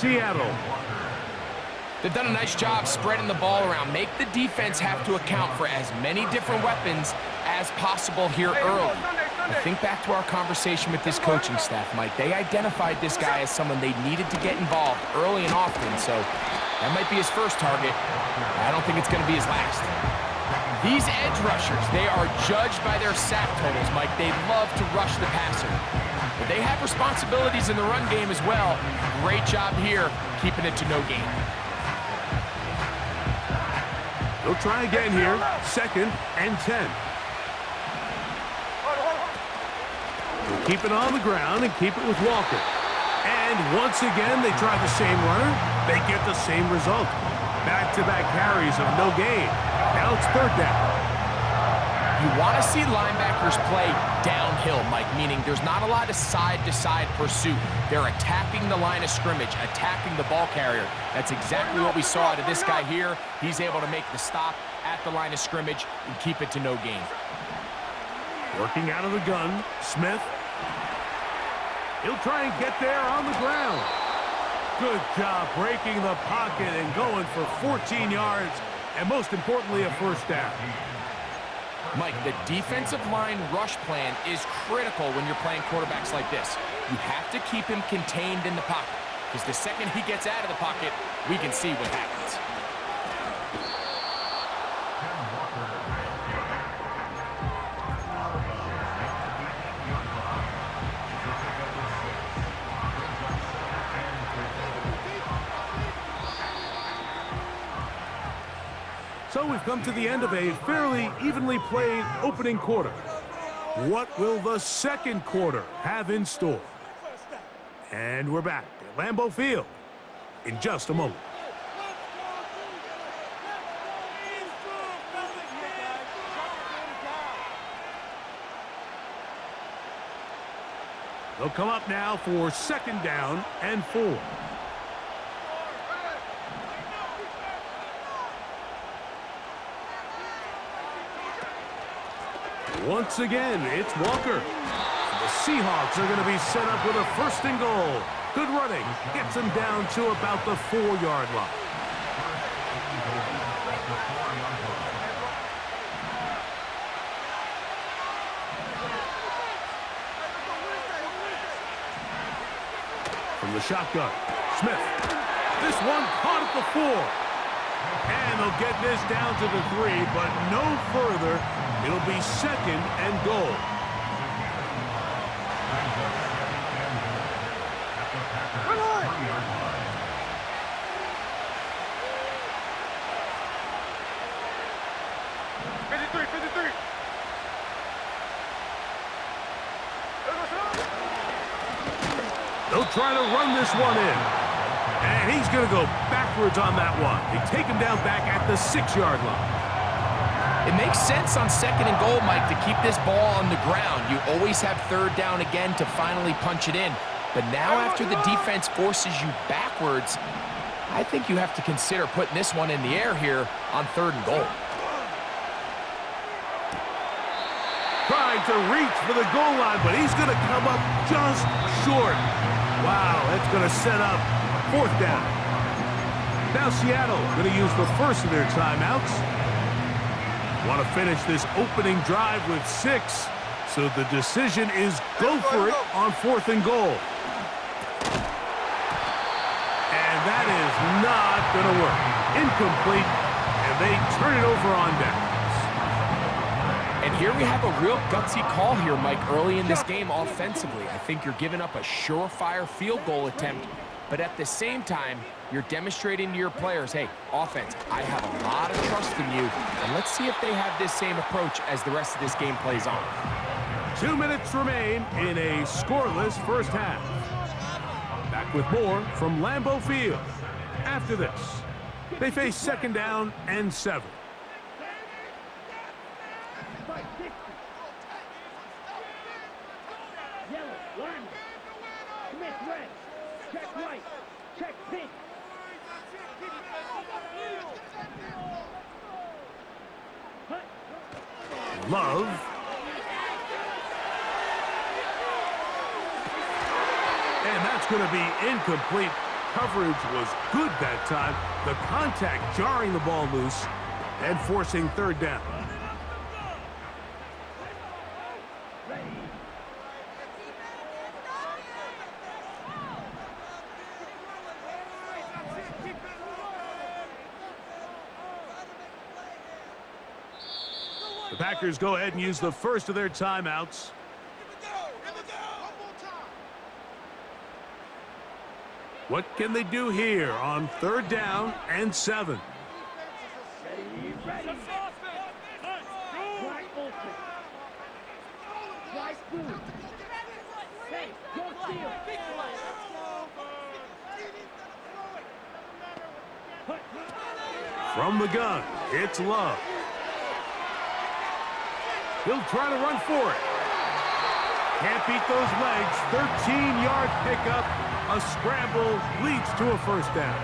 Seattle. They've done a nice job spreading the ball around. Make the defense have to account for as many different weapons as possible here early. I think back to our conversation with this coaching staff, Mike. They identified this guy as someone they needed to get involved early and often, so that might be his first target. I don't think it's going to be his last. These edge rushers, they are judged by their sack totals, Mike. They love to rush the passer. But they have responsibilities in the run game as well. Great job here, keeping it to no gain. They'll try again here. 2nd and 10. They'll keep it on the ground and keep it with Walker. And once again, they try the same runner. They get the same result. Back-to-back carries of no gain. Now it's 3rd down. You want to see linebackers play downhill, Mike, meaning there's not a lot of side-to-side pursuit. They're attacking the line of scrimmage, attacking the ball carrier. That's exactly what we saw out of this guy here. He's able to make the stop at the line of scrimmage and keep it to no gain. Working out of the gun, Smith. He'll try and get there on the ground. Good job breaking the pocket and going for 14 yards, and most importantly, a 1st down. Mike, the defensive line rush plan is critical when you're playing quarterbacks like this. You have to keep him contained in the pocket, because the second he gets out of the pocket, we can see what happens. So we've come to the end of a fairly evenly played opening quarter. What will the 2nd quarter have in store? And we're back at Lambeau Field in just a moment. They'll come up now for 2nd down and 4. Once again, it's Walker. The Seahawks are going to be set up with a 1st and goal. Good running. Gets them down to about the 4-yard line. From the shotgun, Smith. This one caught at the 4. And they'll get this down to the 3, but no further. It'll be 2nd and goal. They'll try to run this one in. And he's going to go backwards on that one. They take him down back at the 6-yard line. It makes sense on 2nd and goal, Mike, to keep this ball on the ground. You always have 3rd down again to finally punch it in. But now after the defense forces you backwards, I think you have to consider putting this one in the air here on 3rd and goal. Trying to reach for the goal line, but he's going to come up just short. Wow, that's going to set up 4th down. Now Seattle going to use the first of their timeouts. Want to finish this opening drive with 6. So the decision is go for it on 4th and goal. And that is not going to work. Incomplete, and they turn it over on downs. And here we have a real gutsy call here, Mike, early in this game offensively. I think you're giving up a surefire field goal attempt, but at the same time, you're demonstrating to your players, hey, offense, I have a lot of trust in you, and let's see if they have this same approach as the rest of this game plays on. 2 minutes remain in a scoreless 1st half. Back with more from Lambeau Field. After this, they face 2nd down and 7. Love. And that's going to be incomplete. coverage was good that time. The contact jarring the ball loose and forcing third down. The Packers go ahead and use the first of their timeouts. What can they do here on third down and 7? From the gun, it's Love. He'll try to run for it. Can't beat those legs. 13-yard pickup. A scramble leads to a first down.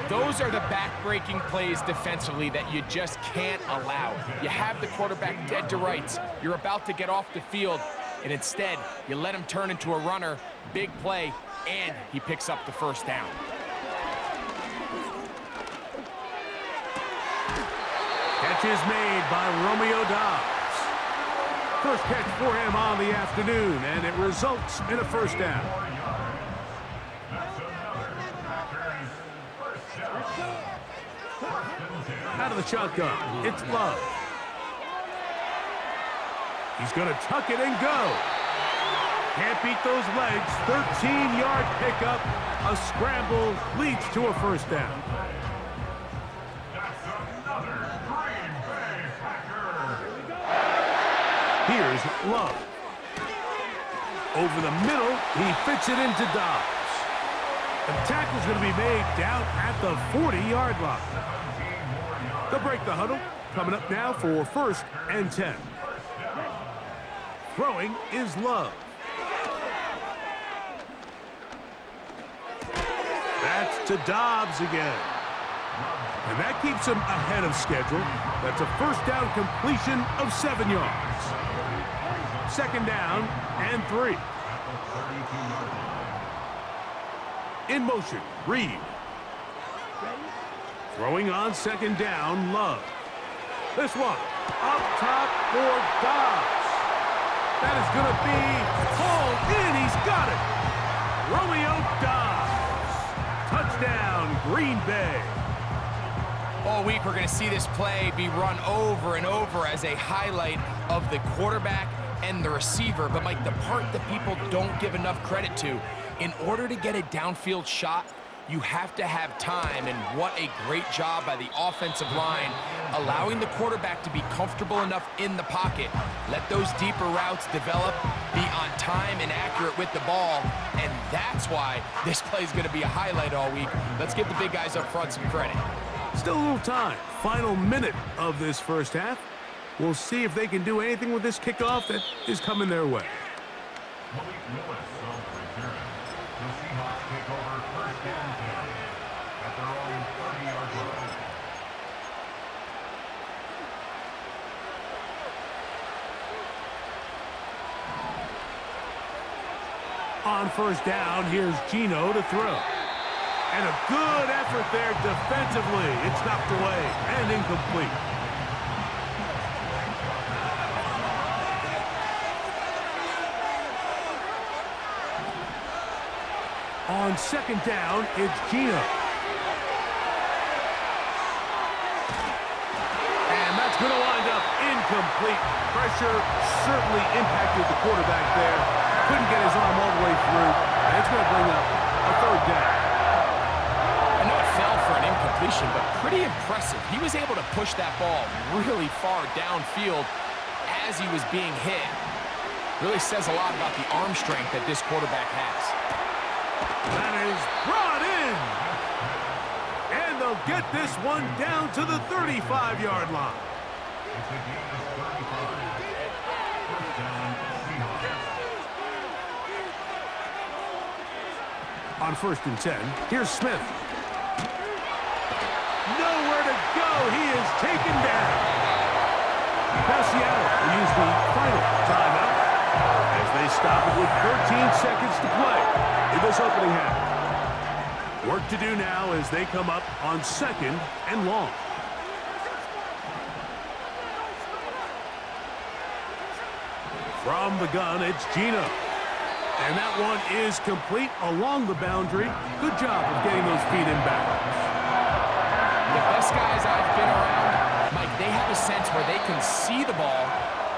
Those are the back-breaking plays defensively that you just can't allow. You have the quarterback dead to rights. You're about to get off the field, and instead, you let him turn into a runner, big play, and he picks up the first down. Catch is made by Romeo Doubs. First catch for him on the afternoon, and it results in a first down. Out of the shotgun, it's Love. He's going to tuck it and go. Can't beat those legs. 13-yard pickup. A scramble leads to a first down. Here's Love. Over the middle, he fits it into Doubs. And the tackle's going to be made down at the 40-yard line. They'll break the huddle. Coming up now for first and 10. Throwing is Love. That's to Doubs again. And that keeps him ahead of schedule. That's a first down completion of 7 yards. Second down and 3. In motion, Reed. Throwing on second down, Love. This one, up top for Doubs. That is going to be hauled in. He's got it. Romeo Doubs. Touchdown, Green Bay. All week, we're going to see this play be run over and over as a highlight of the quarterback and the receiver. But, Mike, the part that people don't give enough credit to, in order to get a downfield shot, you have to have time, and what a great job by the offensive line, allowing the quarterback to be comfortable enough in the pocket, let those deeper routes develop, be on time and accurate with the ball, and that's why this play is going to be a highlight all week. Let's give the big guys up front some credit. Still a little time. Final minute of this first half. We'll see if they can do anything with this kickoff that is coming their way. On first down, here's Gino to throw. And a good effort there defensively. It's knocked away and incomplete. On second down, it's Gino. And that's going to wind up incomplete. Pressure certainly impacted the quarterback there. Couldn't get his arm all the way through. And it's going to bring up a third down. I know it fell for an incompletion, but pretty impressive. He was able to push that ball really far downfield as he was being hit. Really says a lot about the arm strength that this quarterback has. That is brought in. And they'll get this one down to the 35-yard line. On first and 10, here's Smith. Nowhere to go. He is taken down. Now Seattle will use the final timeout as they stop it with 13 seconds to play in this opening half. Work to do now as they come up on 2nd and long. From the gun, it's Gino. And that one is complete along the boundary. Good job of getting those feet in bounds. The best guys I've been around, Mike, they have a sense where they can see the ball,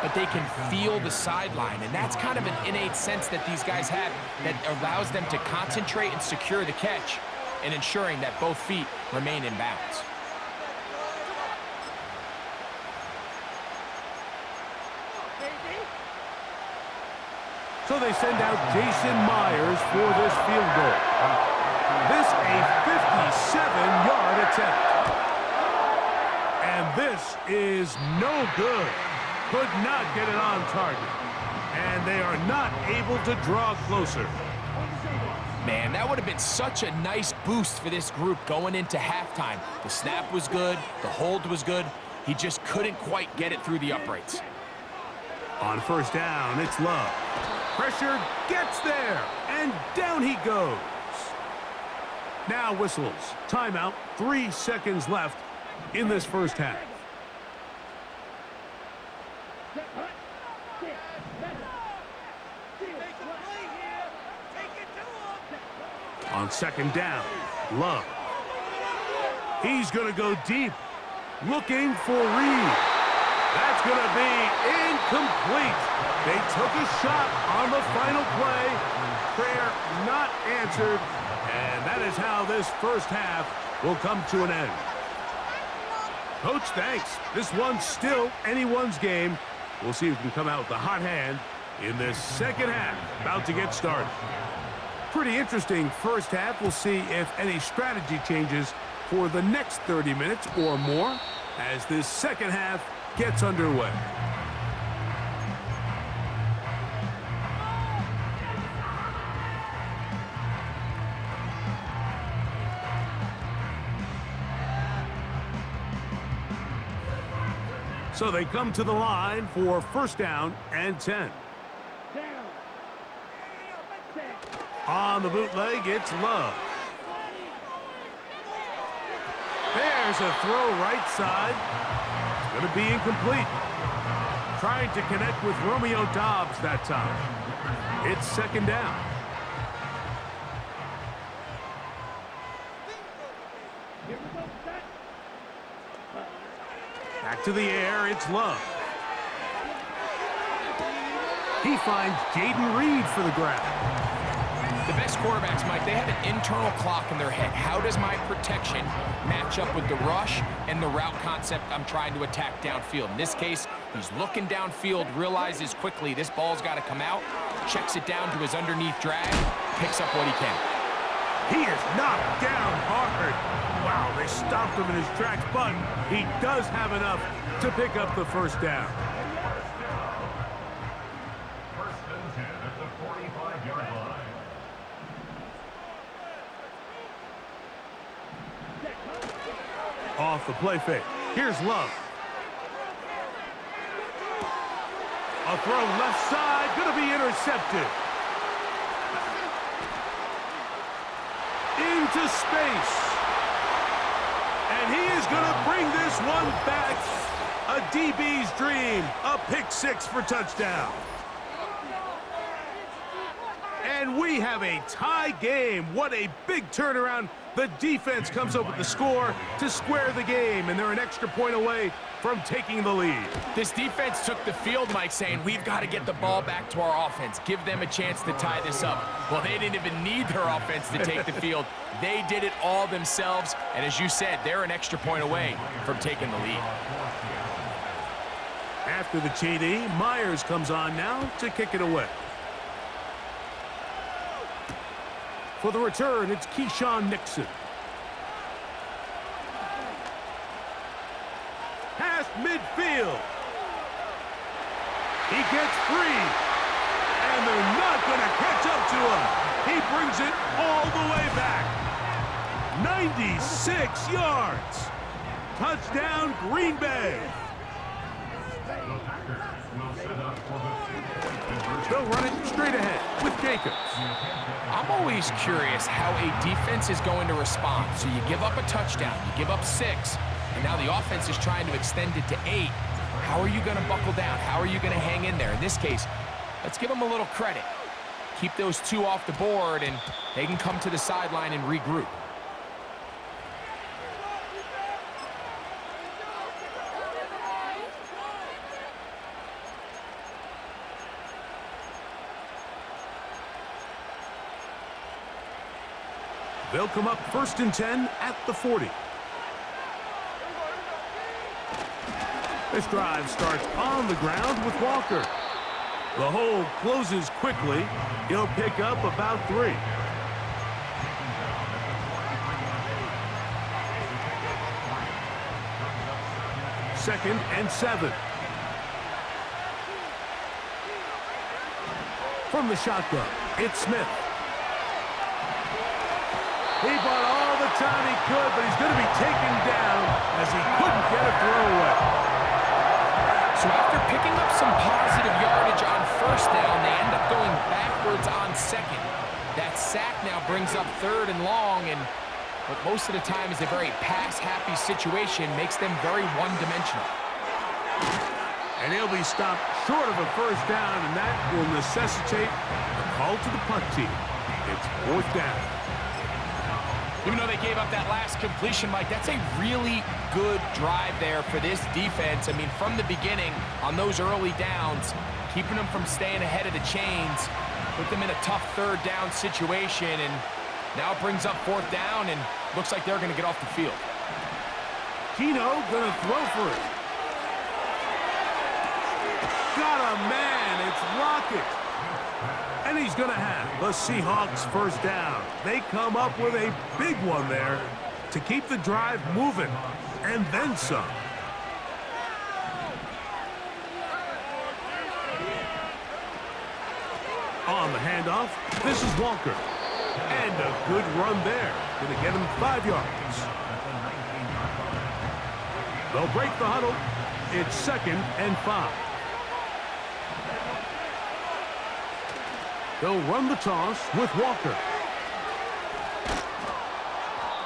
but they can feel the sideline. And that's kind of an innate sense that these guys have that allows them to concentrate and secure the catch and ensuring that both feet remain in bounds. So they send out Jason Myers for this field goal. This a 57-yard attempt. And this is no good. Could not get it on target. And they are not able to draw closer. Man, that would have been such a nice boost for this group going into halftime. The snap was good. The hold was good. He just couldn't quite get it through the uprights. On 1st down, it's Love. Pressure gets there, and down he goes. Now whistles. Timeout, 3 seconds left in this 1st half. On 2nd down, Love. He's going to go deep, looking for Reed. That's going to be incomplete. They took a shot on the final play. Prayer not answered. And that is how this 1st half will come to an end. Coach, thanks. This one's still anyone's game. We'll see who can come out with the hot hand in this 2nd half. About to get started. Pretty interesting 1st half. We'll see if any strategy changes for the next 30 minutes or more as this 2nd half gets underway. So they come to the line for 1st down and 10. On the bootleg, it's Love. There's a throw right side. It's going to be incomplete. Trying to connect with Romeo Doubs that time. It's 2nd down. Back to the air, it's Love. He finds Jaden Reed for the grab. The best quarterbacks, Mike, they have an internal clock in their head. How does my protection match up with the rush and the route concept I'm trying to attack downfield? In this case, he's looking downfield, realizes quickly this ball's got to come out, checks it down to his underneath drag, picks up what he can. He is knocked down hard. Wow, they stopped him in his tracks, but he does have enough to pick up the 1st down. 1st and 10 at the 45-yard line. Off the play fake. Here's Love. A throw left side, going to be intercepted. Into space. And he is going to bring this one back. A DB's dream. A pick 6 for touchdown. And we have a tie game. What a big turnaround. The defense comes up with the score to square the game, and they're an extra point away from taking the lead. This defense took the field, Mike, saying we've got to get the ball back to our offense. Give them a chance to tie this up. Well, they didn't even need their offense to take the field. They did it all themselves, and as you said, they're an extra point away from taking the lead. After the TD, Myers comes on now to kick it away. For the return, it's Keyshawn Nixon. Past midfield. He gets free. And they're not going to catch up to him. He brings it all the way back. 96 yards. Touchdown, Green Bay. They'll run it straight ahead with Jacobs. I'm always curious how a defense is going to respond. So you give up a touchdown, you give up 6, and now the offense is trying to extend it to 8. How are you going to buckle down? How are you going to hang in there? In this case, let's give them a little credit. Keep those 2 off the board, and they can come to the sideline and regroup. They'll come up 1st and 10 at the 40. This drive starts on the ground with Walker. The hole closes quickly. He'll pick up about 3. Second and 7. From the shotgun, it's Smith. He bought all the time he could, but he's going to be taken down as he couldn't get a throw away. So after picking up some positive yardage on 1st down, they end up going backwards on 2nd. That sack now brings up 3rd and long, and what most of the time is a very pass-happy situation makes them very one-dimensional. And he'll be stopped short of a 1st down, and that will necessitate a call to the punt team. It's 4th down. Even though they gave up that last completion, Mike, that's a really good drive there for this defense. I mean, from the beginning, on those early downs, keeping them from staying ahead of the chains, put them in a tough 3rd down situation, and now it brings up 4th down, and looks like they're going to get off the field. Keno going to throw for it. Got a man, it's Lockett. And he's going to have the Seahawks 1st down. They come up with a big one there to keep the drive moving, and then some. On the handoff, this is Walker. And a good run there. Going to get him 5 yards. They'll break the huddle. It's 2nd and 5. They'll run the toss with Walker.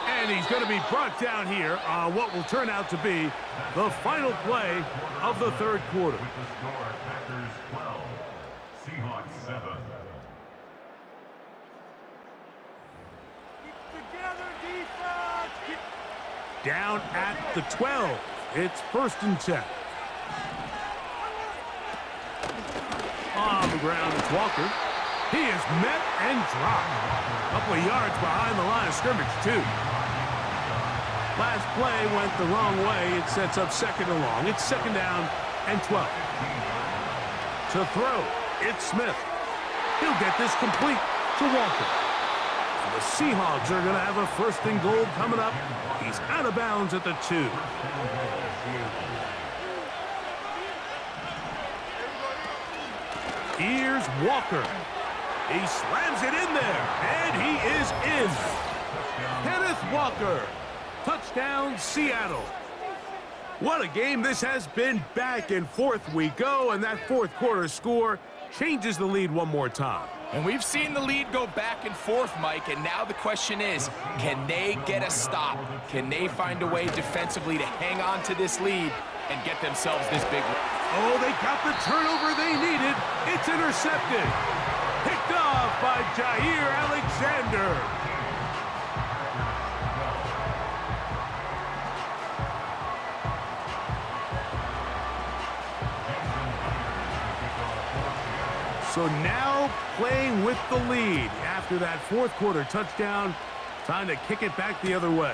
And he's going to be brought down here on what will turn out to be the final play of the 3rd quarter. With the score, Packers 12, Seahawks 7. Down at the 12. It's 1st and 10. On the ground, it's Walker. He is met and dropped. A couple of yards behind the line of scrimmage, too. Last play went the wrong way. It sets up 2nd and long. It's 2nd down and 12. To throw, it's Smith. He'll get this complete to Walker. And the Seahawks are going to have a 1st and goal coming up. He's out of bounds at the 2. Here's Walker. He slams it in there, and he is in. Kenneth Walker. Touchdown, Seattle. What a game this has been. Back and forth we go, and that 4th quarter score changes the lead one more time. And we've seen the lead go back and forth, Mike, and now the question is, can they get a stop? Can they find a way defensively to hang on to this lead and get themselves this big win? Oh, they got the turnover they needed. It's intercepted. Picked off by Jair Alexander. So now playing with the lead after that 4th quarter touchdown. Time to kick it back the other way.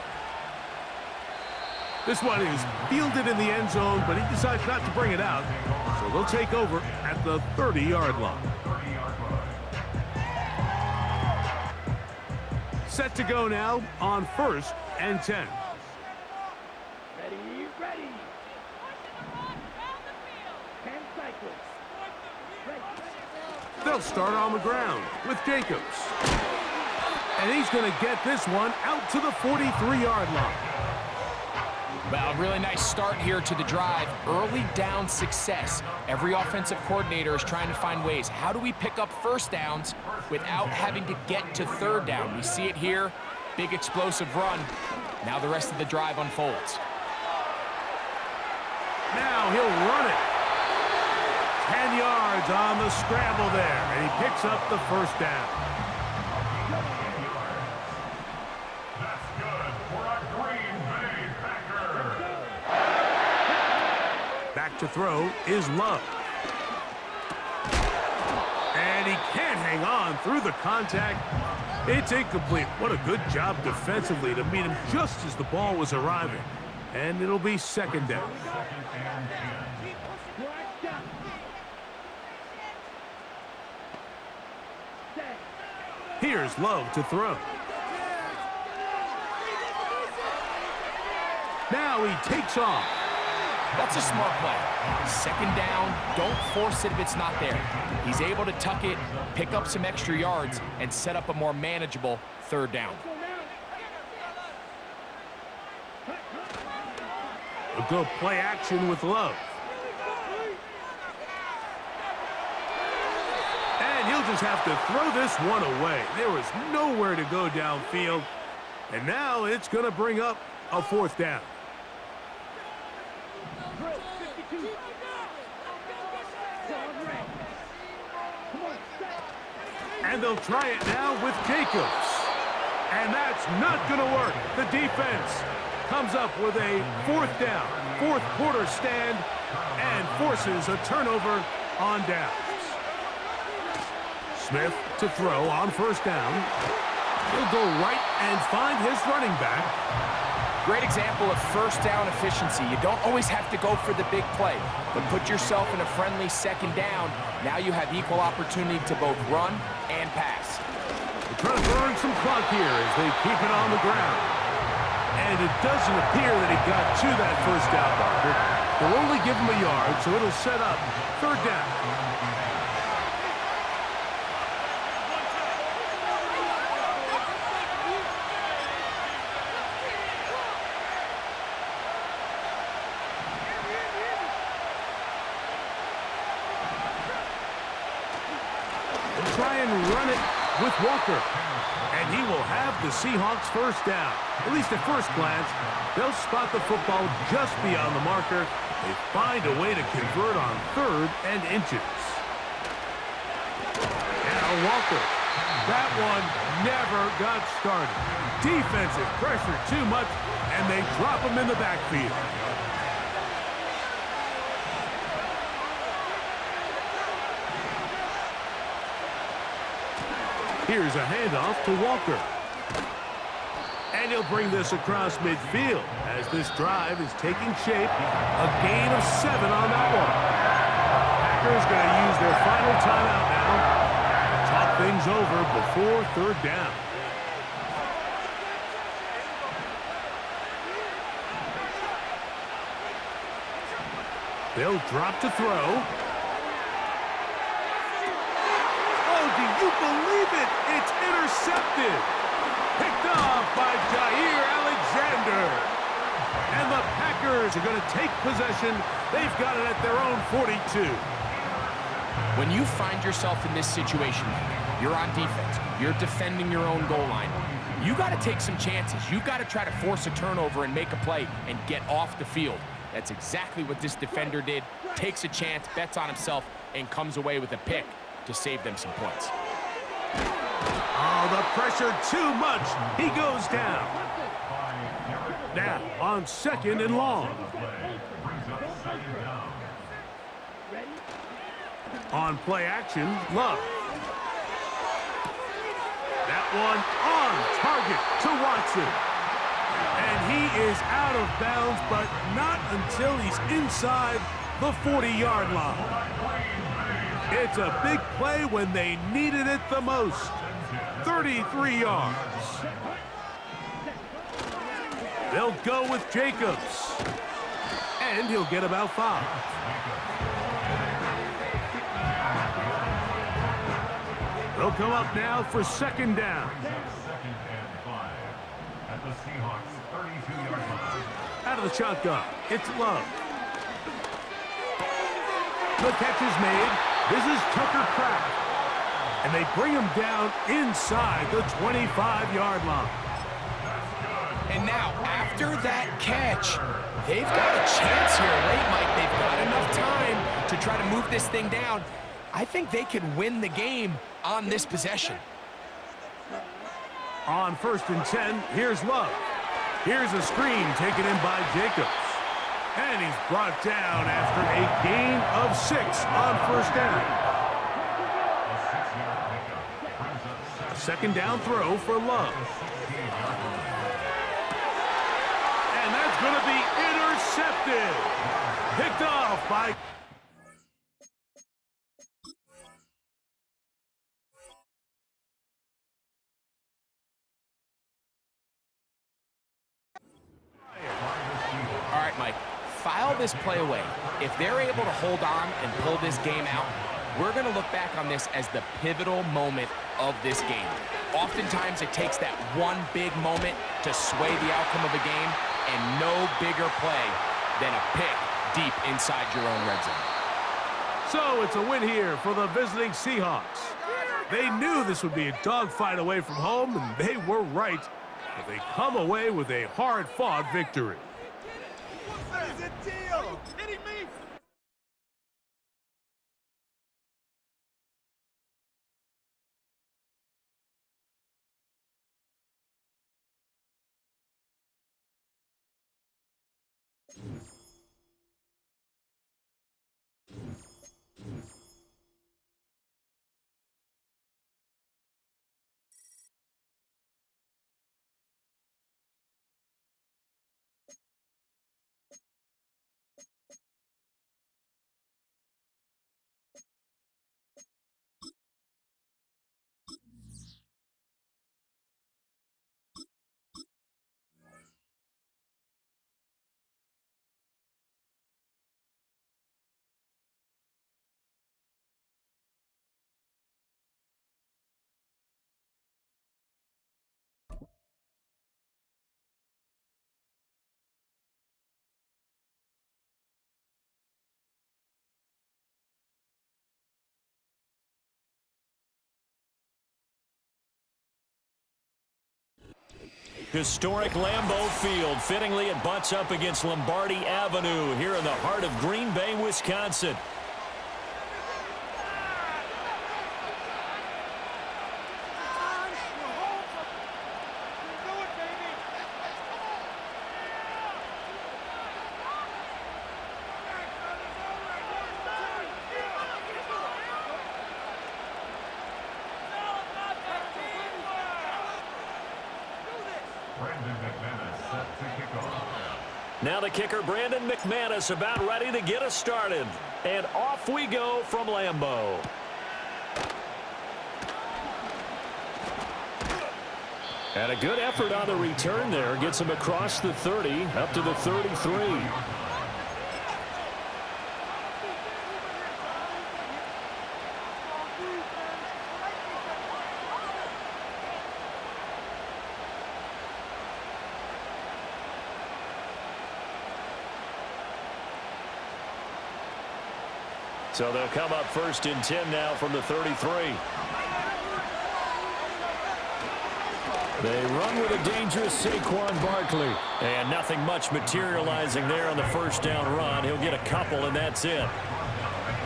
This one is fielded in the end zone, but he decides not to bring it out. So they'll take over at the 30-yard line. Set to go now on 1st and 10. Ready. 10 cycles. They'll start on the ground with Jacobs. And he's going to get this one out to the 43-yard line. Well, really nice start here to the drive. Early down success. Every offensive coordinator is trying to find ways. How do we pick up first downs without having to get to third down? We see it here. Big explosive run. Now the rest of the drive unfolds. Now he'll run it. 10 yards on the scramble there, and he picks up the first down. That's good for a Green Bay Packer. Back to throw is Love. And he can't hang on through the contact. It's incomplete. What a good job defensively to meet him just as the ball was arriving. And it'll be second down. Here's Love to throw. Now he takes off. That's a smart play. Second down, don't force it if it's not there. He's able to tuck it, pick up some extra yards, and set up a more manageable third down. A good play action with Love. And he'll just have to throw this one away. There was nowhere to go downfield. And now it's going to bring up a fourth down. And they'll try it now with Jacobs. And that's not going to work. The defense comes up with a fourth down, fourth quarter stand, and forces a turnover on downs. Smith to throw on first down. He'll go right and find his running back. Great example of first down efficiency. You don't always have to go for the big play, but put yourself in a friendly second down. Now you have equal opportunity to both run and pass. They're trying to burn some clock here as they keep it on the ground. And it doesn't appear that he got to that first down marker. They'll only give him a yard, so it'll set up third down. Try and run it with Walker. And he will have the Seahawks first down. At least at first glance, they'll spot the football just beyond the marker. They find a way to convert on third and inches. Now Walker. That one never got started. Defensive pressure too much, and they drop him in the backfield. Here's a handoff to Walker. And he'll bring this across midfield as this drive is taking shape. A gain of 7 on that one. Packers going to use their final timeout now to talk things over before third down. They'll drop to throw. Do you believe it? It's intercepted. Picked off by Jair Alexander. And the Packers are going to take possession. They've got it at their own 42. When you find yourself in this situation, you're on defense, you're defending your own goal line, you got to take some chances. You got to try to force a turnover and make a play and get off the field. That's exactly what this defender did. Takes a chance, bets on himself, and comes away with a pick to save them some points. Oh, the pressure too much. He goes down. Now on second and long. On play action, Love. That one on target to Watson. And he is out of bounds, but not until he's inside the 40-yard line. It's a big play when they needed it the most. 33 yards. They'll go with Jacobs. And he'll get about 5. They'll come up now for second down. the Seahawks 32-yard line. Out of the shotgun, it's Love. The catch is made. This is Tucker Kraft. And they bring him down inside the 25-yard line. And now, after that catch, they've got a chance here late, Mike. They've got enough time to try to move this thing down. I think they can win the game on this possession. On 1st and 10, here's Love. Here's a screen taken in by Jacobs. And he's brought down after a gain of 6 on 1st down. A 2nd down throw for Love. And that's going to be intercepted. Picked off by... All right, Mike, file this play away. If they're able to hold on and pull this game out, we're going to look back on this as the pivotal moment of this game. Oftentimes, it takes that one big moment to sway the outcome of a game, and no bigger play than a pick deep inside your own red zone. So it's a win here for the visiting Seahawks. They knew this would be a dogfight away from home, and they were right. But they come away with a hard-fought victory. What is the deal? Are you kidding me? Historic Lambeau Field. Fittingly, it butts up against Lombardi Avenue here in the heart of Green Bay, Wisconsin. Now the kicker, Brandon McManus, about ready to get us started. And off we go from Lambeau. And a good effort on the return there. Gets him across the 30, up to the 33. So they'll come up 1st and 10 now from the 33. They run with a dangerous Saquon Barkley. And nothing much materializing there on the 1st down run. He'll get a couple, and that's it.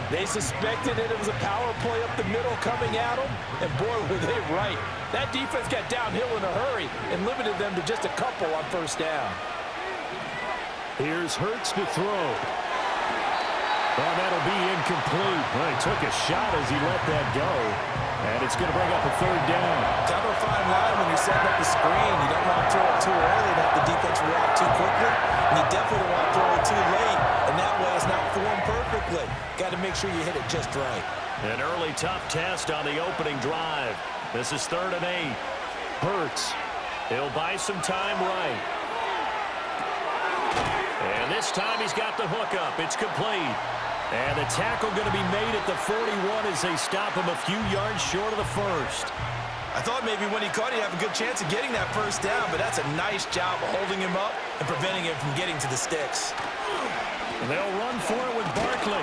They suspected it was a power play up the middle coming at them, and boy, were they right. That defense got downhill in a hurry and limited them to just a couple on 1st down. Here's Hurts to throw. Oh, that'll be incomplete. Well, he took a shot as he let that go. And it's going to bring up a 3rd down. Kind of a fine line when you're setting up the screen. You don't want to throw it too early and have the defense react too quickly. And you definitely don't want to throw it too late. And that way it's not formed perfectly. Got to make sure you hit it just right. An early tough test on the opening drive. This is 3rd and 8. Hurts. He'll buy some time right. And this time he's got the hook up. It's complete. And the tackle going to be made at the 41 as they stop him a few yards short of the 1st. I thought maybe when he caught it, he'd have a good chance of getting that first down, but that's a nice job of holding him up and preventing him from getting to the sticks. They'll run for it with Barkley.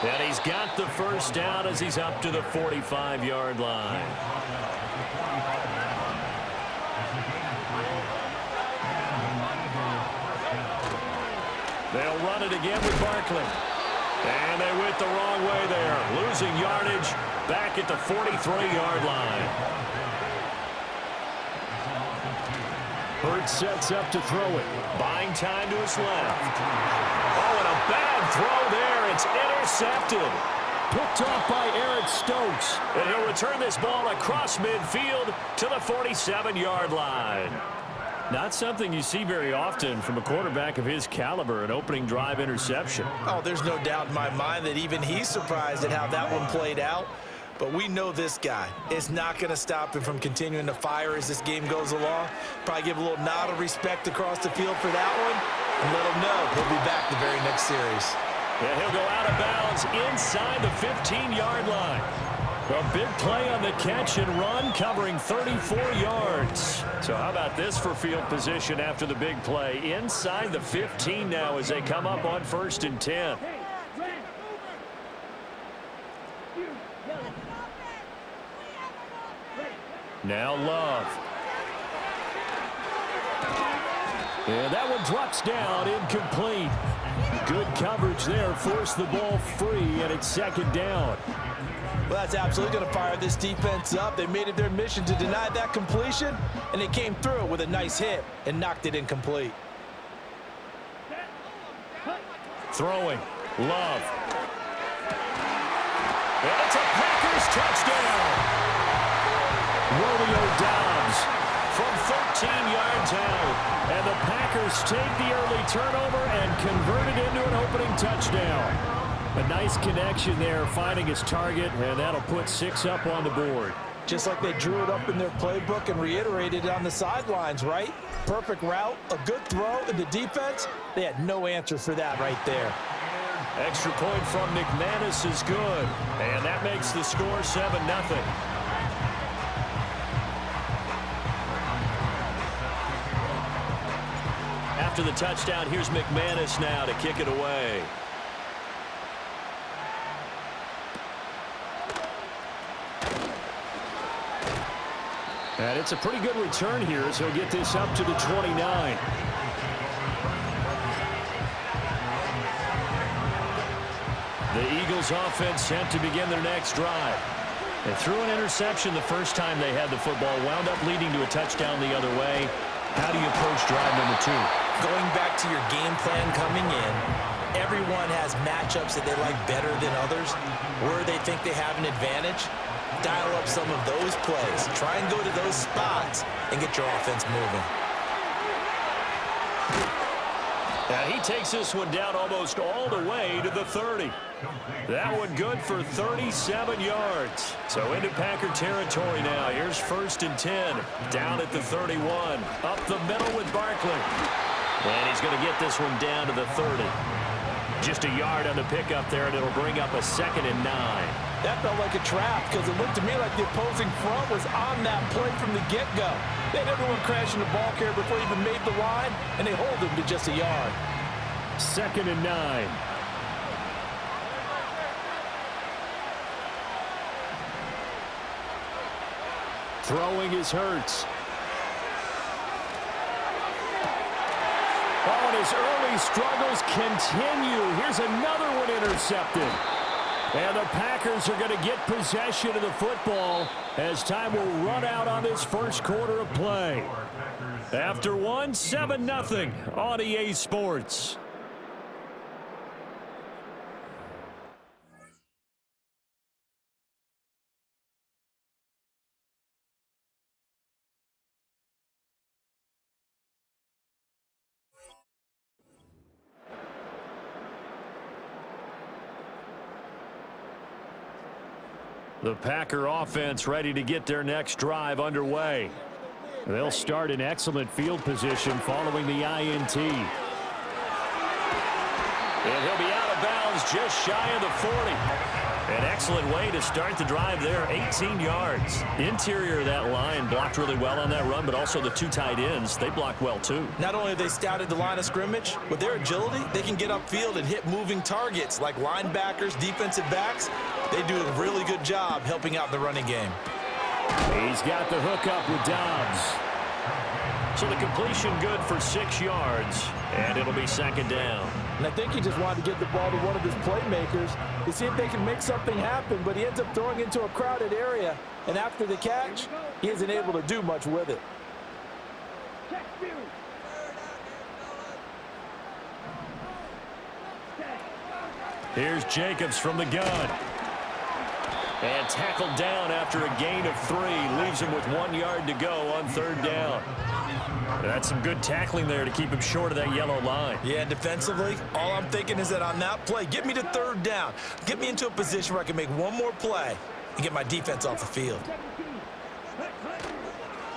And he's got the first down as he's up to the 45-yard line. They'll run it again with Barkley. And they went the wrong way there, losing yardage back at the 43-yard line. Hurts sets up to throw it. Buying time to his left. Oh, and a bad throw there. It's intercepted. Picked off by Eric Stokes. And he'll return this ball across midfield to the 47-yard line. Not something you see very often from a quarterback of his caliber, an opening drive interception. Oh, there's no doubt in my mind that even he's surprised at how that one played out. But we know this guy is not going to stop him from continuing to fire as this game goes along. Probably give a little nod of respect across the field for that one and let him know he'll be back the very next series. Yeah, he'll go out of bounds inside the 15-yard line. A big play on the catch and run, covering 34 yards. So how about this for field position after the big play? Inside the 15 now as they come up on 1st and 10. Now Love. And that one drops down, incomplete. Good coverage there, forced the ball free, and it's 2nd down. Well, that's absolutely going to fire this defense up. They made it their mission to deny that completion, and they came through with a nice hit and knocked it incomplete. Throwing, Love. And it's a Packers touchdown. Romeo Doubs from 13 yards out. And the Packers take the early turnover and convert it into an opening touchdown. A nice connection there, finding his target, and that'll put 6 up on the board. Just like they drew it up in their playbook and reiterated it on the sidelines, right? Perfect route, a good throw, and the defense, they had no answer for that right there. Extra point from McManus is good, and that makes the score 7-0. After the touchdown, here's McManus now to kick it away. And it's a pretty good return here, so he'll get this up to the 29. The Eagles offense sent to begin their next drive. They threw an interception the first time they had the football, wound up leading to a touchdown the other way. How do you approach drive number 2? Going back to your game plan coming in, everyone has matchups that they like better than others, where they think they have an advantage. Dial up some of those plays. Try and go to those spots and get your offense moving. And he takes this one down almost all the way to the 30. That one good for 37 yards. So into Packer territory now. Here's 1st and 10. Down at the 31. Up the middle with Barkley. And he's going to get this one down to the 30. Just a yard on the pickup there, and it'll bring up a 2nd and 9. That felt like a trap because it looked to me like the opposing front was on that play from the get-go. They had everyone crashing the ball carrier before he even made the line, and they hold him to just a yard. 2nd and 9. Throwing is Hurts. Oh, and his early struggles continue. Here's another one intercepted. And the Packers are going to get possession of the football as time will run out on this first quarter of play. After one, 7-0 on EA Sports. The Packer offense ready to get their next drive underway. They'll start in excellent field position following the INT. And he'll be out of bounds just shy of the 40. An excellent way to start the drive there, 18 yards. Interior of that line blocked really well on that run, but also the two tight ends, they blocked well too. Not only have they scouted the line of scrimmage, with their agility, they can get upfield and hit moving targets like linebackers, defensive backs. They do a really good job helping out the running game. He's got the hook up with Dobbs. So the completion good for 6 yards, and it'll be second down. And I think he just wanted to get the ball to one of his playmakers to see if they can make something happen, but he ends up throwing into a crowded area, and after the catch, he isn't able to do much with it. Here's Jacobs from the gun. And tackled down after a gain of 3. Leaves him with 1 yard to go on third down. That's some good tackling there to keep him short of that yellow line. Yeah, and defensively, all I'm thinking is that on that play, get me to third down. Get me into a position where I can make one more play and get my defense off the field.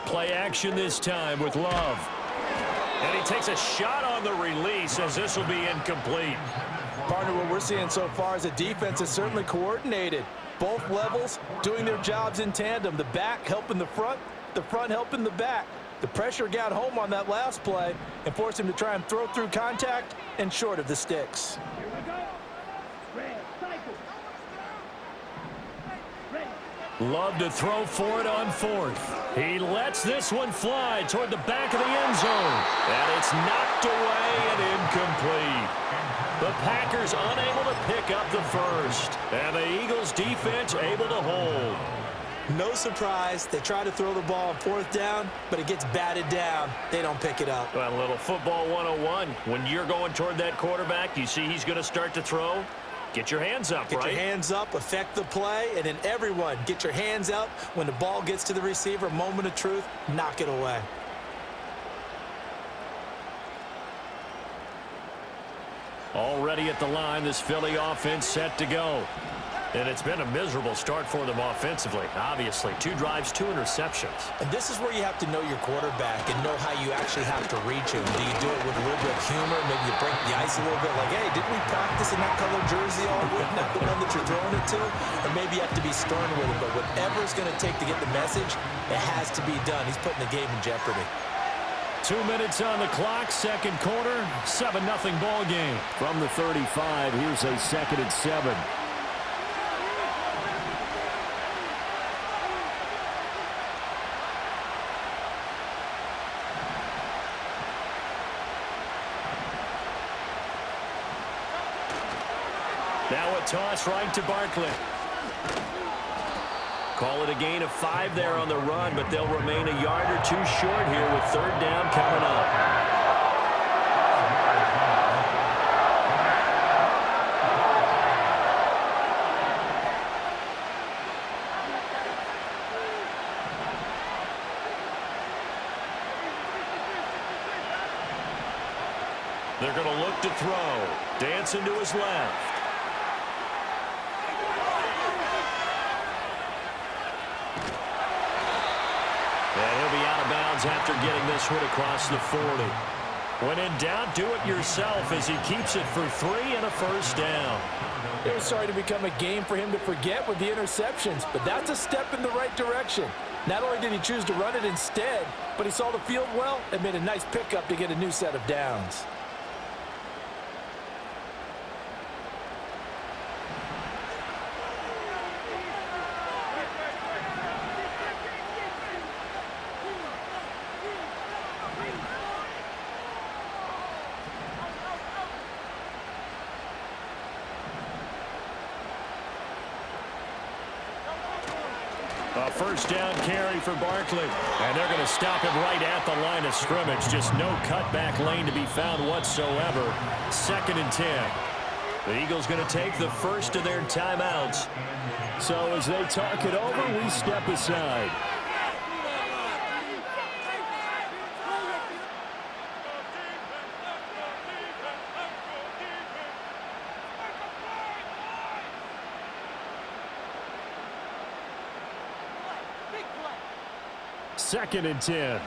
Play action this time with Love. And he takes a shot on the release as this will be incomplete. Partner, what we're seeing so far is a defense is certainly coordinated. Both levels doing their jobs in tandem. The back helping the front helping the back. The pressure got home on that last play and forced him to try and throw through contact and short of the sticks. Love to throw for it on fourth. He lets this one fly toward the back of the end zone. And it's knocked away and incomplete. The Packers unable to pick up the first. And the Eagles defense able to hold. No surprise, they try to throw the ball on fourth down, but it gets batted down. They don't pick it up. Well, a little football 101. When you're going toward that quarterback, you see he's going to start to throw. Get your hands up, Get your hands up, affect the play, and then everyone get your hands up. When the ball gets to the receiver, moment of truth, knock it away. Already at the line, this Philly offense set to go. And it's been a miserable start for them offensively. Obviously, 2 drives, 2 interceptions. And this is where you have to know your quarterback and know how you actually have to reach him. Do you do it with a little bit of humor? Maybe you break the ice a little bit like, hey, didn't we practice in that color jersey all week? Not the one that you're throwing it to? Or maybe you have to be stern with him. But whatever it's going to take to get the message, it has to be done. He's putting the game in jeopardy. 2 minutes on the clock, second quarter, 7-0 ball game. From the 35, here's a 2nd and 7. Now a toss right to Barkley. Call it a gain of 5 there on the run, but they'll remain a yard or 2 short here with third down coming up. They're going to look to throw. Dancing to his left. And he'll be out of bounds after getting this one across the 40. When in doubt, do it yourself as he keeps it for 3 and a first down. It was starting to become a game for him to forget with the interceptions, but that's a step in the right direction. Not only did he choose to run it instead, but he saw the field well and made a nice pickup to get a new set of downs. A first down carry for Barkley. And they're going to stop him right at the line of scrimmage. Just no cutback lane to be found whatsoever. 2nd and 10. The Eagles going to take the first of their timeouts. So as they talk it over, we step aside. Second and 10.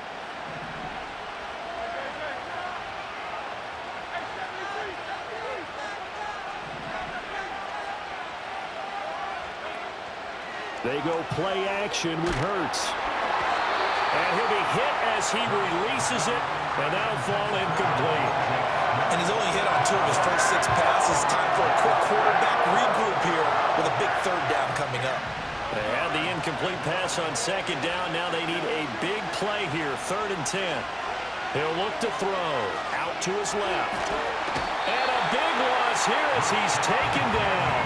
They go play action with Hurts. And he'll be hit as he releases it, and that'll fall incomplete. And he's only hit on 2 of his first 6 passes. Time for a quick quarterback regroup here with a big 3rd down coming up. They had the incomplete pass on 2nd down. Now they need a big play here, 3rd and 10. He'll look to throw. Out to his left. And a big loss here as he's taken down.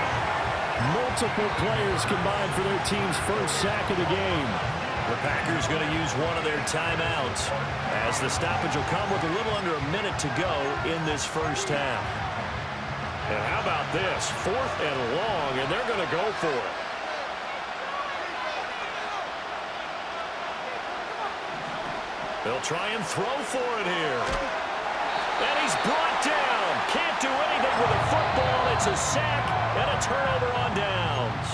Multiple players combined for their team's first sack of the game. The Packers going to use one of their timeouts as the stoppage will come with a little under a minute to go in this first half. And how about this? 4th and long, and they're going to go for it. They'll try and throw for it here. And he's brought down. Can't do anything with a football. It's a sack and a turnover on downs.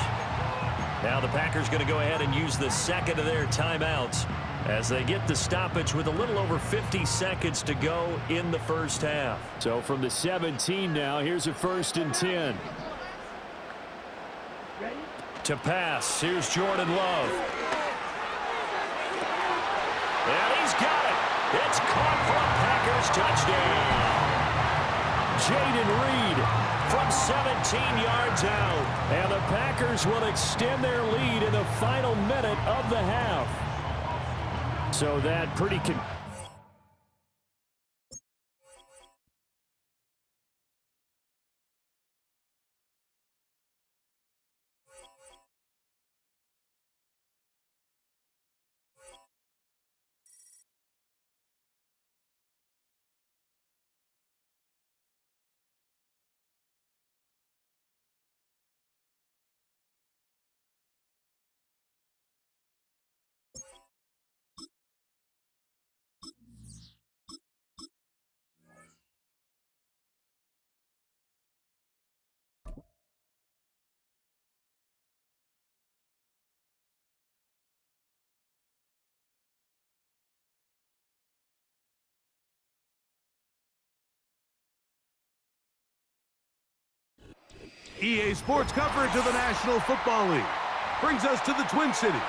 Now the Packers going to go ahead and use the 2nd of their timeouts as they get the stoppage with a little over 50 seconds to go in the first half. So from the 17 now, here's a 1st and 10. To pass, here's Jordan Love. And he's got it. It's caught for a Packers touchdown. Jaden Reed from 17 yards out. And the Packers will extend their lead in the final minute of the half. So that pretty EA Sports coverage of the National Football League brings us to the Twin Cities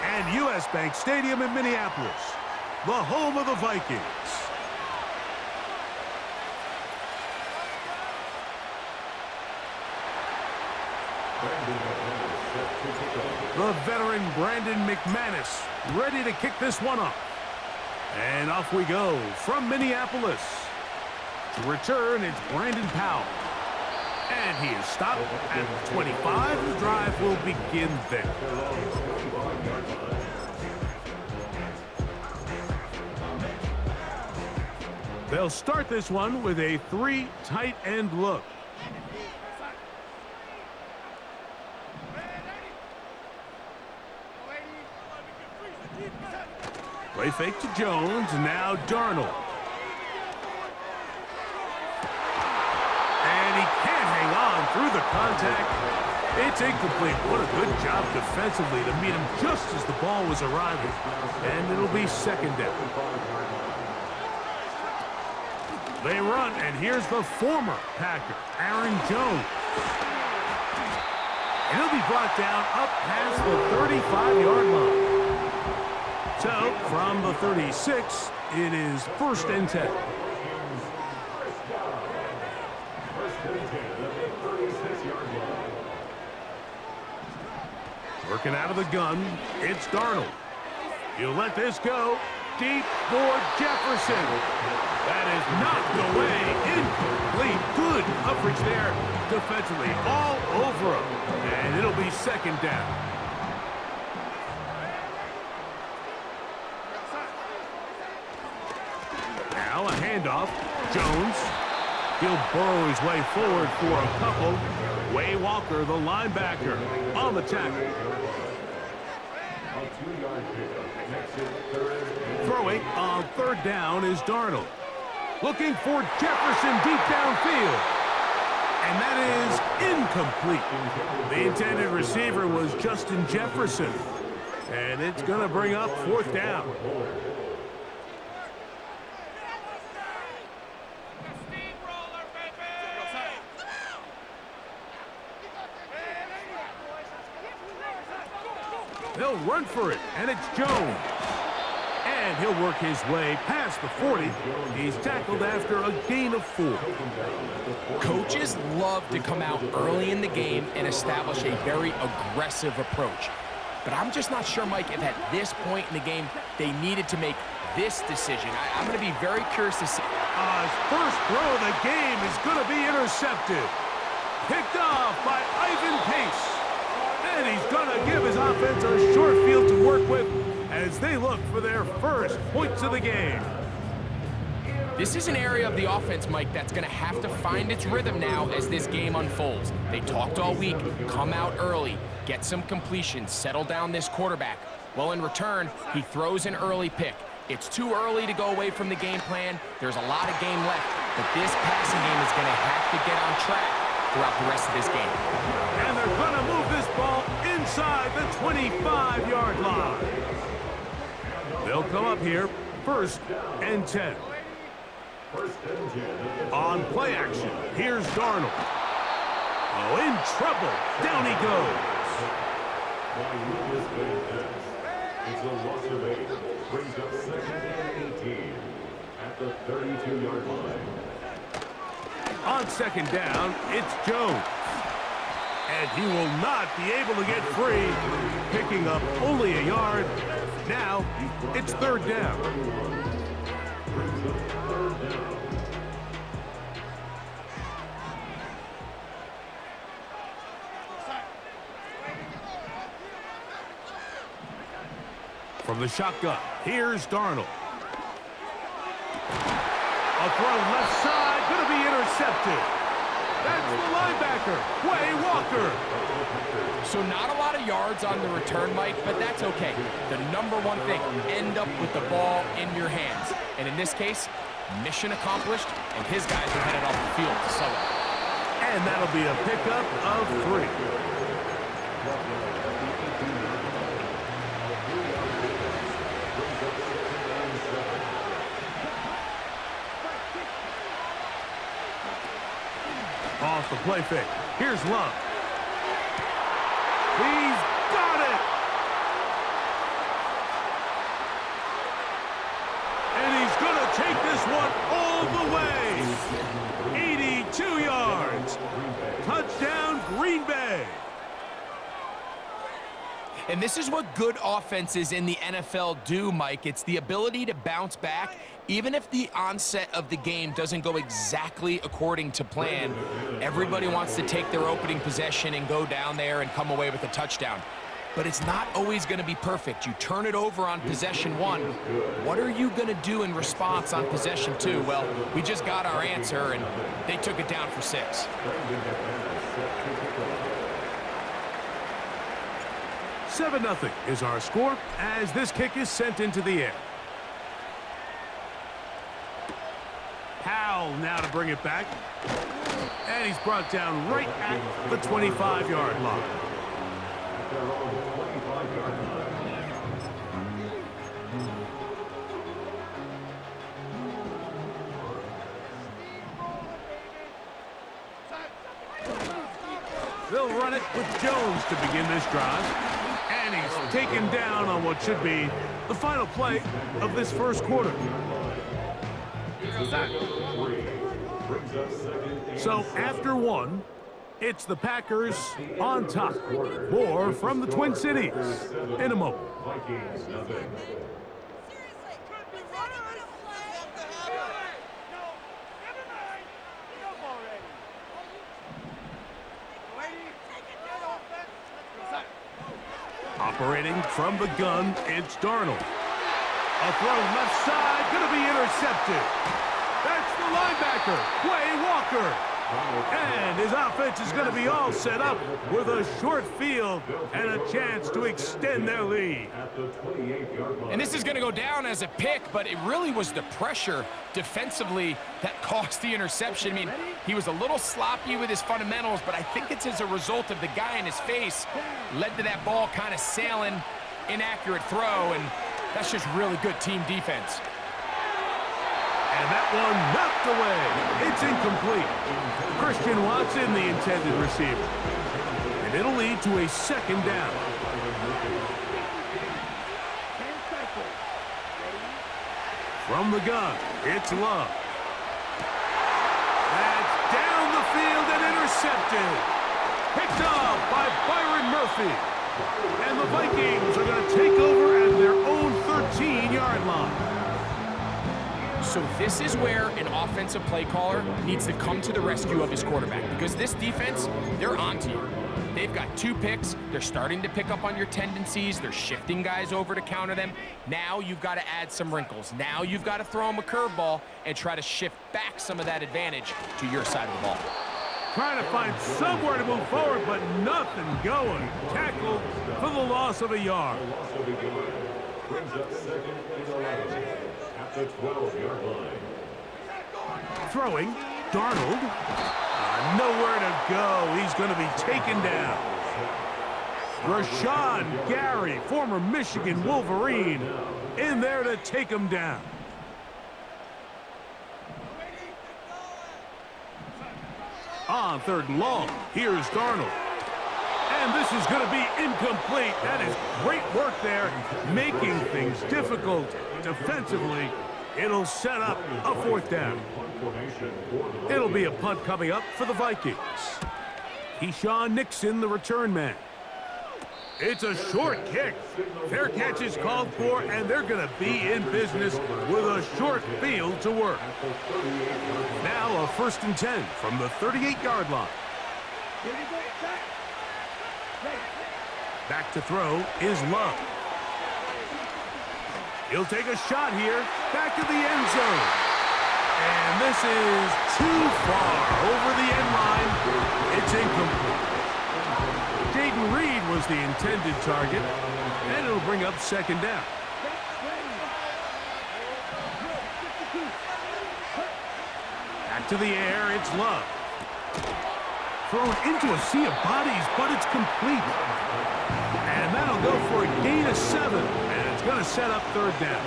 and U.S. Bank Stadium in Minneapolis, the home of the Vikings. The veteran Brandon McManus ready to kick this one off. And off we go from Minneapolis. To return, it's Brandon Powell. And he is stopped at the 25. The drive will begin there. They'll start this one with a 3 tight end look. Play fake to Jones, now Darnold. And he can't hang on through the contact. It's incomplete. What a good job defensively to meet him just as the ball was arriving. And it'll be second down. They run, and here's the former Packer, Aaron Jones. And he'll be brought down up past the 35-yard line. So, from the 36, it is 1st and 10. Working out of the gun, it's Darnold. He'll let this go. Deep for Jefferson. That is knocked away. Incomplete. Good coverage there defensively. All over him. And it'll be second down. Now a handoff. Jones. He'll burrow his way forward for a couple. Way Walker, the linebacker, on the tackle. Throwing on 3rd down is Darnold. Looking for Jefferson deep downfield. And that is incomplete. The intended receiver was Justin Jefferson. And it's going to bring up 4th down. They'll run for it, and it's Jones. And he'll work his way past the 40. He's tackled after a gain of 4. Coaches love to come out early in the game and establish a very aggressive approach. But I'm just not sure, Mike, if at this point in the game they needed to make this decision. I'm going to be very curious to see. His first throw of the game is going to be intercepted. Picked off by Ivan Pace. And he's going to give his offense a short field to work with as they look for their first points of the game. This is an area of the offense, Mike, that's going to have to find its rhythm now as this game unfolds. They talked all week, come out early, get some completions, settle down this quarterback. Well, in return, he throws an early pick. It's too early to go away from the game plan. There's a lot of game left, but this passing game is going to have to get on track throughout the rest of this game. And they're going to move this ball inside the 25-yard line. They'll come up here, 1st and 10. On play action, here's Darnold. Oh, in trouble. Down he goes. It's a loss of 8. Brings up 2nd and 18 at the 32-yard line. On 2nd down, it's Jones. And he will not be able to get free, picking up only a yard. Now, it's 3rd down. From the shotgun, here's Darnold. A throw left side, going to be intercepted. That's the linebacker, Quay Walker. So not a lot of yards on the return, Mike, but that's okay. The number one thing, end up with the ball in your hands. And in this case, mission accomplished, and his guys are headed off the field to sell it. And that'll be a pickup of 3. Off the play fake. Here's Love. He's got it! And he's going to take this one all the way. 82 yards. Touchdown, Green Bay. And this is what good offenses in the NFL do, Mike. It's the ability to bounce back. Even if the onset of the game doesn't go exactly according to plan, everybody wants to take their opening possession and go down there and come away with a touchdown. But it's not always going to be perfect. You turn it over on possession 1. What are you going to do in response on possession 2? Well, we just got our answer, and they took it down for 6. 7-0 is our score as this kick is sent into the air. Powell now to bring it back. And he's brought down right at the 25-yard line. They'll run it with Jones to begin this drive. And he's taken down on what should be the final play of this first quarter. So after 1, it's the Packers on top. More from the Twin Cities in a moment. Operating from the gun, it's Darnold. A throw left side, going to be intercepted. That's the linebacker, Quay Walker. And his offense is going to be all set up with a short field and a chance to extend their lead. And this is going to go down as a pick, but it really was the pressure defensively that caused the interception. I mean, he was a little sloppy with his fundamentals, but I think it's as a result of the guy in his face led to that ball kind of sailing, inaccurate throw, and that's just really good team defense. And that one knocked away. It's incomplete. Christian Watson, the intended receiver. And it'll lead to a 2nd down. From the gun, it's Love. That's down the field and intercepted. Picked off by Byron Murphy. And the Vikings are going to take over at their own 13-yard line. So this is where an offensive play caller needs to come to the rescue of his quarterback, because this defense, they're onto you. They've got 2 picks. They're starting to pick up on your tendencies. They're shifting guys over to counter them. Now you've got to add some wrinkles. Now you've got to throw them a curveball and try to shift back some of that advantage to your side of the ball. Trying to find somewhere to move forward, but nothing going. Tackled for the loss of a yard. Brings up second and 11 at the 12-yard line. Throwing, Darnold. Nowhere to go. He's going to be taken down. Rashawn Gary, former Michigan Wolverine, in there to take him down. On 3rd and long, here's Darnold. And this is going to be incomplete. That is great work there, making things difficult defensively. It'll set up a 4th down. It'll be a punt coming up for the Vikings. Keyshawn Nixon, the return man. It's a short kick. Fair catch is called for, and they're going to be in business with a short field to work. Now a 1st and 10 from the 38-yard line. Back to throw is Love. He'll take a shot here, back to the end zone. And this is too far over the end line. It's incomplete. Jaden Reed was the intended target, and it'll bring up 2nd down. Back to the air, it's Love. Thrown into a sea of bodies, but it's complete. And that'll go for a gain of 7, and it's going to set up 3rd down.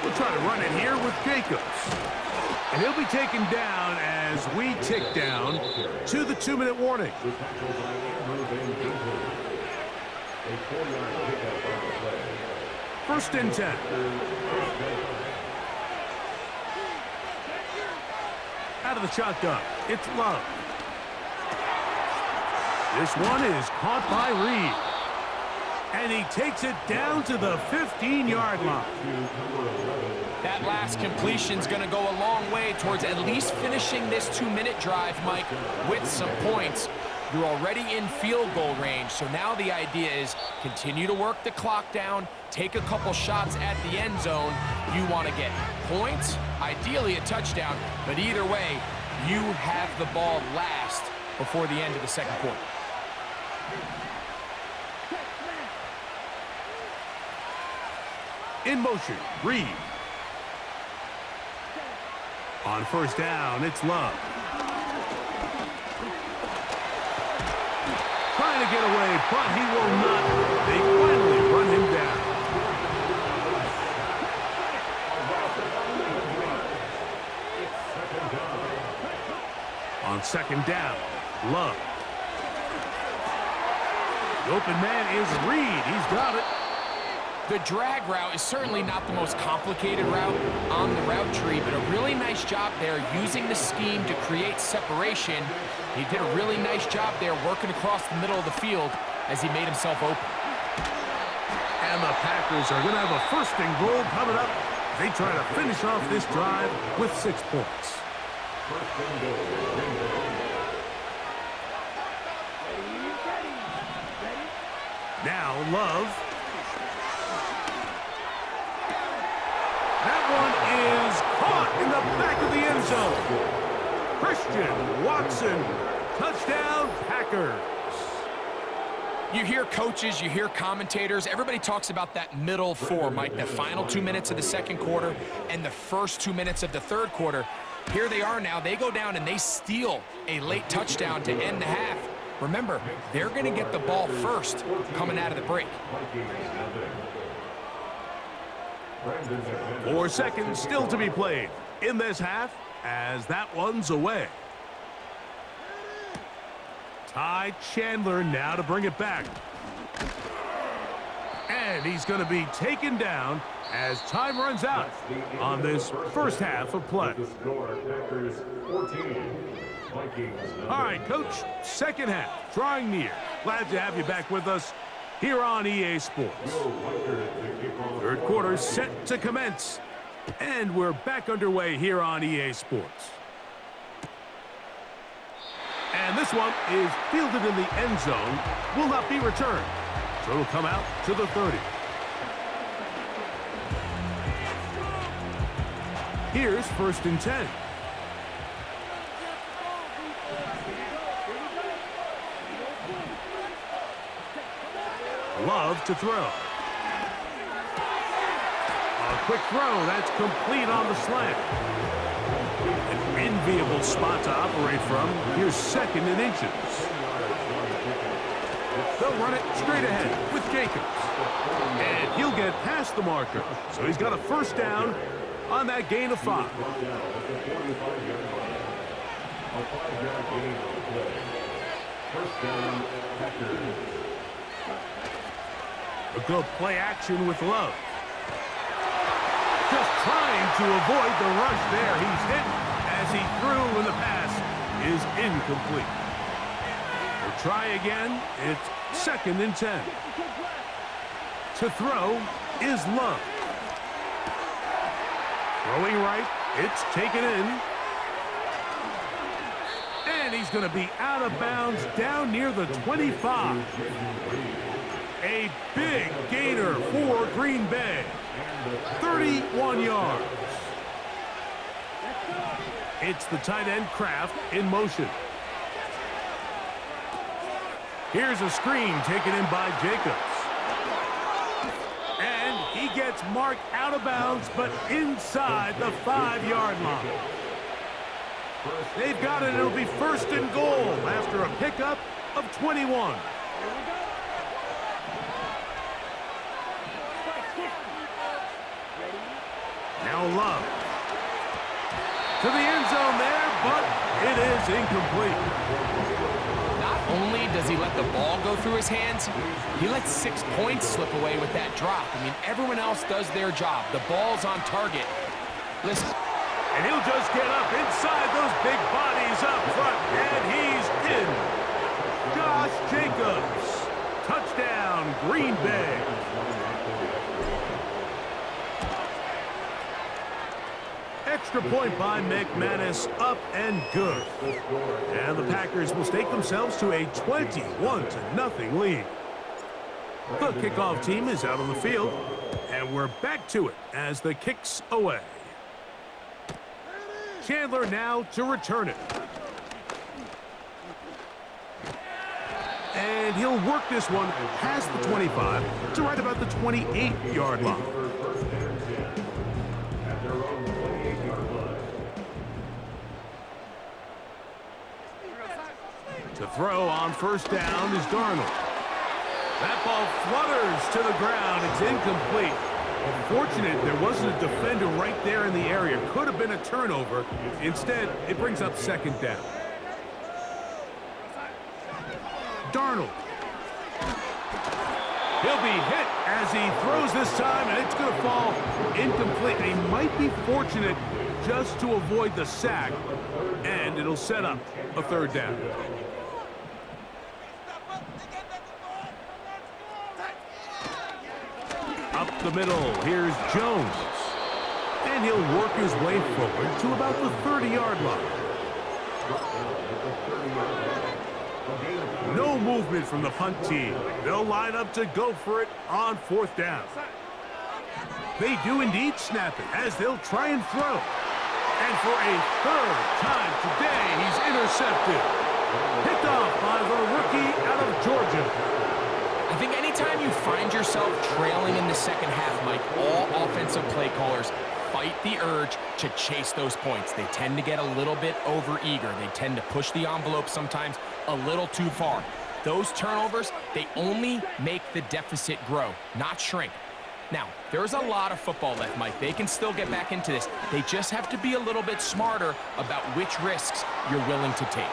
We'll try to run it here with Jacobs. And he'll be taken down as we tick down to the 2-minute warning. 1st and 10. Out of the shotgun, it's Love. This one is caught by Reed. And he takes it down to the 15-yard line. That last completion's going to go a long way towards at least finishing this 2-minute drive, Mike, with some points. You're already in field goal range, so now the idea is continue to work the clock down, take a couple shots at the end zone. You want to get points, ideally a touchdown, but either way, you have the ball last before the end of the 2nd quarter. In motion, Reed. On 1st down, it's Love. Trying to get away, but he will not. They finally run him down. On 2nd down, Love. The open man is Reed. He's got it. The drag route is certainly not the most complicated route on the route tree, but a really nice job there using the scheme to create separation. He did a really nice job there working across the middle of the field as he made himself open. And the Packers are going to have a 1st and goal coming up. They try to finish off this drive with 6 points. Now Love. That one is caught in the back of the end zone. Christian Watson, touchdown Packers. You hear coaches, you hear commentators, everybody talks about that middle 4, Mike, the final 2 minutes of the 2nd quarter and the first 2 minutes of the 3rd quarter. Here they are now. They go down and they steal a late touchdown to end the half. Remember, they're going to get the ball first coming out of the break. 4 seconds still to be played in this half as that one's away. Ty Chandler now to bring it back. And he's going to be taken down as time runs out on this first half of play. The score, Packers 14, Vikings All 9. right, Coach, second half, drawing near. Glad to have you back with us here on EA Sports. Third quarter set to commence, and we're back underway here on EA Sports. And this one is fielded in the end zone, will not be returned, so it'll come out to the 30. Here's 1st and 10. Love to throw. A quick throw, that's complete on the slant. An enviable spot to operate from. Here's 2nd and inches. They'll run it straight ahead with Jacobs. And he'll get past the marker. So he's got a 1st down on that gain of 5. A 5-yard gain on play. 1st down, Packers. A good play action with Love. Just trying to avoid the rush there. He's hit as he threw when the pass is incomplete. We'll try again. It's 2nd and 10. To throw is Love. Throwing right. It's taken in. And he's going to be out of bounds down near the 25. A big gainer for Green Bay. 31 yards. It's the tight end Kraft in motion. Here's a screen taken in by Jacobs. And he gets marked out of bounds, but inside the 5-yard line. They've got it. It'll be 1st and goal after a pickup of 21. Now Love. To the end zone there, but it is incomplete. Not only does he let the ball go through his hands, he lets 6 points slip away with that drop. I mean, everyone else does their job. The ball's on target. Listen. And he'll just get up inside those big bodies up front, and he's in. Josh Jacobs. Touchdown, Green Bay. Extra point by McManus, up and good. And the Packers will stake themselves to a 21-0 lead. The kickoff team is out on the field, and we're back to it as the kick's away. Chandler now to return it. And he'll work this one past the 25 to right about the 28-yard line. To throw on 1st down is Darnold. That ball flutters to the ground. It's incomplete. Unfortunate there wasn't a defender right there in the area. Could have been a turnover. Instead, it brings up 2nd down. Darnold. He'll be hit as he throws this time, and it's going to fall incomplete. They might be fortunate just to avoid the sack, and it'll set up a 3rd down. Up the middle, here's Jones. And he'll work his way forward to about the 30-yard line. No movement from the punt team. They'll line up to go for it on 4th down. They do indeed snap it as they'll try and throw. And for a 3rd time today, he's intercepted. Picked off by the rookie out of Georgia. I think anytime you find yourself trailing in the 2nd half, Mike, all offensive play callers fight the urge to chase those points. They tend to get a little bit overeager. They tend to push the envelope sometimes a little too far. Those turnovers, they only make the deficit grow, not shrink. Now, there's a lot of football left, Mike. They can still get back into this. They just have to be a little bit smarter about which risks you're willing to take.